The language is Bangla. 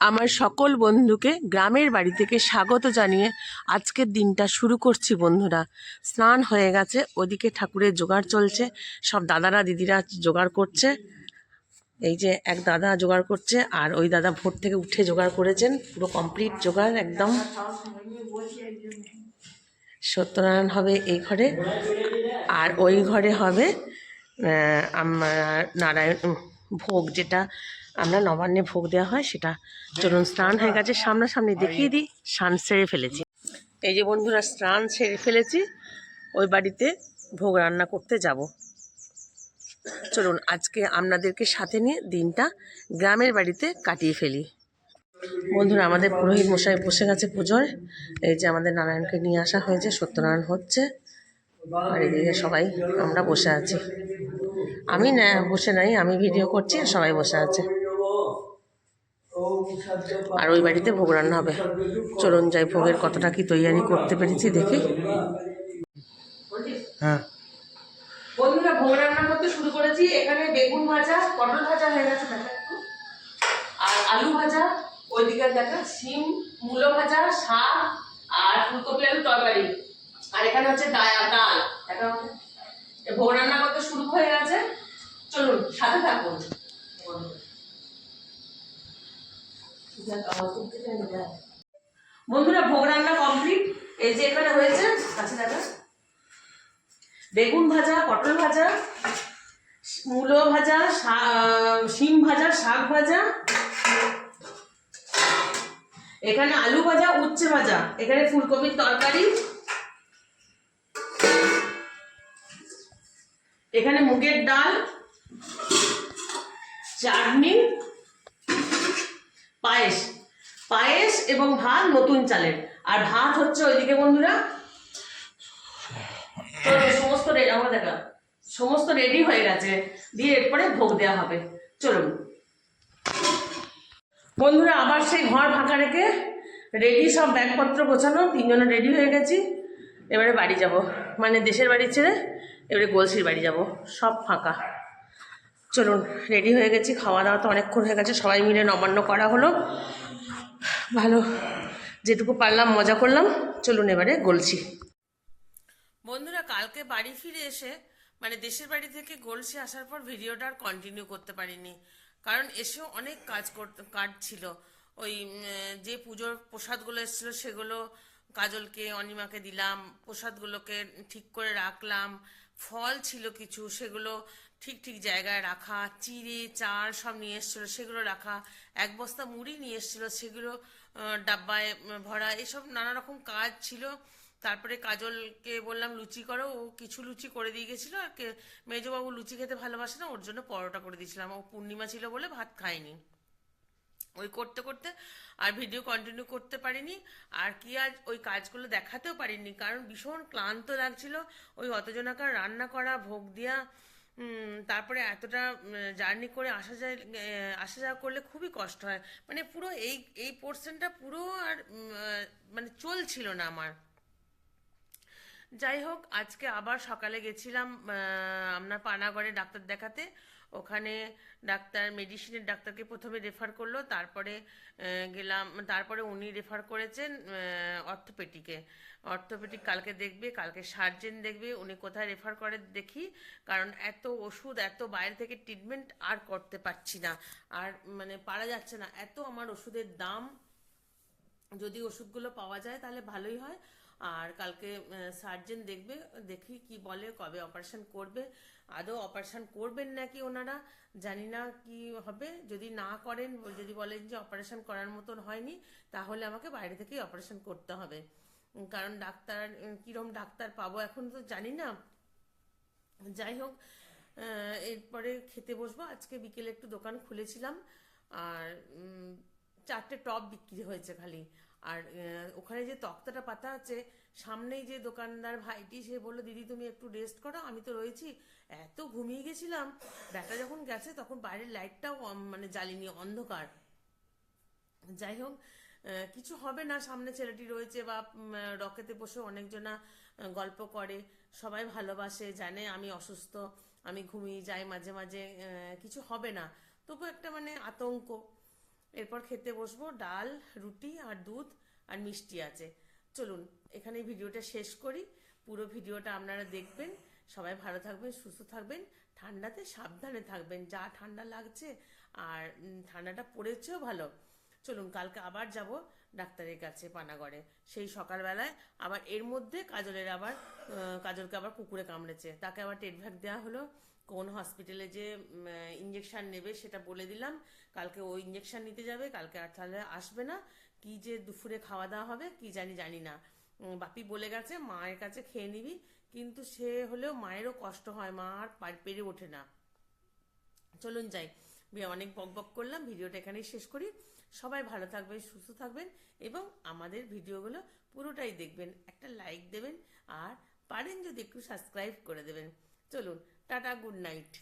আমার সকল বন্ধুকে গ্রামের বাড়ি থেকে স্বাগত জানিয়ে আজকের দিনটা শুরু করছি বন্ধুরা। স্নান হয়ে গেছে, ওদিকে ঠাকুরের জোগাড় চলছে, সব দাদারা দিদিরা জোগাড় করছে। এই যে এক দাদা জোগাড় করছে, আর ওই দাদা ভোর থেকে উঠে জোগাড় করেছেন, পুরো কমপ্লিট জোগাড় একদম। সত্যনারায়ণ হবে এই ঘরে, আর ওই ঘরে হবে আমার নারায়ণ ভোগ, যেটা আমরা নবান্নে ভোগ দেওয়া হয় সেটা। চলুন, স্নান হয়ে গেছে, সামনাসামনি দেখিয়ে দিই। স্নান সেরে ফেলেছি, এই যে বন্ধুরা স্নান সেরে ফেলেছি। ওই বাড়িতে ভোগ রান্না করতে যাব। চলুন আজকে আপনাদেরকে সাথে নিয়ে দিনটা গ্রামের বাড়িতে কাটিয়ে ফেলি। বন্ধুরা, আমাদের পুরোহিত মশাই বসে গেছে পুজোয়। এই যে আমাদের নারায়ণকে নিয়ে আসা হয়েছে, সত্যনারায়ণ হচ্ছে, আর এদিকে সবাই আমরা বসে আছি। আমি না বসে নাই, আমি ভিডিও করছি, সবাই বসে আছে। আর ওই বাড়িতে ভোগ রান্না হবে। চলুন যাই, ভোগের কতটা কি তৈরি করতে পেরেছি দেখি। হ্যাঁ বন্ধুরা, ভোগ রান্না করতে শুরু করেছি। এখানে বেগুন ভাজা, পটল ভাজা হয়ে গেছে দেখা একটু, আর আলু ভাজা, ওইদিকে দেখা শিম মূলো ভাজা, শাক আর ফুলকপি আলু তরকারি, আর এখানে হচ্ছে ডাল দেখা। ভোগ রান্না করতে শুরু হয়ে গেছে, চলুন সাথে থাকুন। বন্ধুরা, ভোগ রান্না কমপ্লিট। এই যে এখানে হয়েছে, আচ্ছা দেখা, বেগুন ভাজা, পটল ভাজা, মূলো ভাজা, শিম ভাজা, শাক ভাজা, এখানে আলু ভাজা, উচ্ছে ভাজা, এখানে ফুলকপির তরকারি, এখানে মুগের ডাল, চাটনি, পায়েস এবং ভাত নতুন চালের। আর ভাত হচ্ছে ওইদিকে বন্ধুরা। সমস্ত আমার দেখা সমস্ত রেডি হয়ে গেছে, দিয়ে এরপরে ভোগ দেওয়া হবে। চলুন বন্ধুরা, আবার সেই ঘর ফাঁকা রেখে রেডি, সব ব্যাগপত্র গোছানো, তিনজনে রেডি হয়ে গেছি। এবারে বাড়ি যাব, মানে দেশের বাড়ি ছেড়ে এবারে গলসির বাড়ি যাব, সব ফাঁকা। চলুন, রেডি হয়ে গেছি, খাওয়া দাওয়া তো অনেকক্ষণ হয়ে গেছে, সবাই মিলে নবান্ন করা হলো, ভালো যেটুকু পারলাম মজা করলাম। চলুন এবারে গলসি। বন্ধুরা, কালকে বাড়ি ফিরে এসে, মানে দেশের বাড়ি থেকে গলসি আসার পর ভিডিওটা আর কন্টিনিউ করতে পারিনি, কারণ এসেও অনেক কাজ ছিল। ওই যে পুজোর প্রসাদগুলো এসেছিলো সেগুলো কাজলকে অনিমাকে দিলাম, প্রসাদগুলোকে ঠিক করে রাখলাম, ফল ছিল কিছু সেগুলো ঠিক ঠিক জায়গায় রাখা, চিড়ে চাল সব নিয়ে এসেছিলো সেগুলো রাখা, এক বস্তা মুড়ি নিয়ে এসেছিলো সেগুলো ডাব্বায় ভরা, এসব নানা রকম কাজ ছিল। তারপরে কাজলকে বললাম লুচি করো, ও কিছু লুচি করে দিয়ে গেছিলো। আর মেজবাবু লুচি খেতে ভালোবাসে না, ওর জন্য পরোটা করে দিয়েছিলাম, ও পূর্ণিমা ছিল বলে ভাত খায়নি। ওই করতে করতে আর ভিডিও কন্টিনিউ করতে পারিনি, আর কি আজ ওই কাজগুলো দেখাতেও পারিনি, কারণ ভীষণ ক্লান্ত লাগছিল। ওই অতজনাকার রান্না করা, ভোগ দেওয়া, তারপরে এতটা জার্নি করে আসা যাওয়া করলে খুবই কষ্ট হয়। মানে পুরো এই পোর্শনটা পুরো আর মানে চলছিল না আমার। যাই হোক, আজকে আবার সকালে গেছিলাম আপনার পানাগড়ে ডাক্তার দেখাতে। ওখানে ডাক্তার মেডিসিনের ডাক্তারকে প্রথমে রেফার করলো, তারপরে গেলাম, তারপরে উনি রেফার করেছেন অর্থোপেডিকে। অর্থোপেডিক কালকে দেখবে, কালকে সার্জেন দেখবে, উনি কোথায় রেফার করে দেখি, কারণ এত ওষুধ, এত বাইরে থেকে ট্রিটমেন্ট আর করতে পারছি না, আর মানে পারা যাচ্ছে না, এত আমার ওষুধের দাম। যদি ওষুধগুলো পাওয়া যায় তাহলে ভালোই হয়। আর কালকে সার্জেন দেখবে, দেখি কি বলে, কবে অপারেশন করবে, আদৌ অপারেশন করবেন নাকি ওনারা জানি না কি হবে। যদি না করেন, যদি বলেন যে অপারেশন করার মতন হয়নি, তাহলে আমাকে বাইরে থেকেই অপারেশন করতে হবে। কারণ ডাক্তার কীরকম ডাক্তার পাবো এখন তো জানি না। যাই হোক, এরপরে খেতে বসবো। আজকে বিকেলে একটু দোকান খুলেছিলাম, আর 4টে টপ বিক্রি হয়েছে খালি। আর ওখানে যে তক্তাটা পাতা আছে সামনেই, যে দোকানদার ভাইটি, সে বললো দিদি তুমি একটু রেস্ট করো, আমি তো রয়েছি। এত ঘুমিয়ে গেছিলাম, ব্যাটা যখন গেছে তখন বাইরের লাইটটাও মানে জ্বালিনি, অন্ধকার। যাই হোক, কিছু হবে না, সামনে ছেলেটি রয়েছে, বা রকেতে বসে অনেকজনা গল্প করে, সবাই ভালোবাসে, জানে আমি অসুস্থ, আমি ঘুমিয়ে যাই মাঝে মাঝে, কিছু হবে না, তবু একটা মানে আতঙ্ক। এরপর খেতে বসবো, ডাল, রুটি আর দুধ আর মিষ্টি আছে। চলুন এখানে ভিডিওটা শেষ করি। পুরো ভিডিওটা আপনারা দেখবেন। সবাই ভালো থাকবেন, সুস্থ থাকবেন, ঠান্ডাতে সাবধানে থাকবেন, যা ঠান্ডা লাগছে আর ঠান্ডাটা পড়েছেও ভালো। চলুন কালকে আবার যাব ডাক্তারের কাছে পানাগড়ে, সেই সকালবেলায়। আবার এর মধ্যে কাজলকে আবার কুকুরে কামড়েছে, তাকে আবার টেটভ্যাক দেওয়া হলো। কোন হসপিটালে যে ইঞ্জেকশন নেবে সেটা বলে দিলাম, কালকে ওই ইঞ্জেকশন নিতে যাবে। কালকে আর তাহলে আসবে না। কি যে দুপুরে খাওয়া দাওয়া হবে কি জানি না। বাপি বলে গেছে মায়ের কাছে খেয়ে নিবি, কিন্তু সে হলেও মায়েরও কষ্ট হয়, মা আর পেরে ওঠে না। চলুন যাই, অনেক বক বক করলাম, ভিডিওটা এখানেই শেষ করি। সবাই ভালো থাকবেন, সুস্থ থাকবেন এবং আমাদের ভিডিওগুলো পুরোটাই দেখবেন, একটা লাইক দেবেন আর পারেন যদি একটু সাবস্ক্রাইব করে দেবেন। চলুন টাটা, গুড নাইট।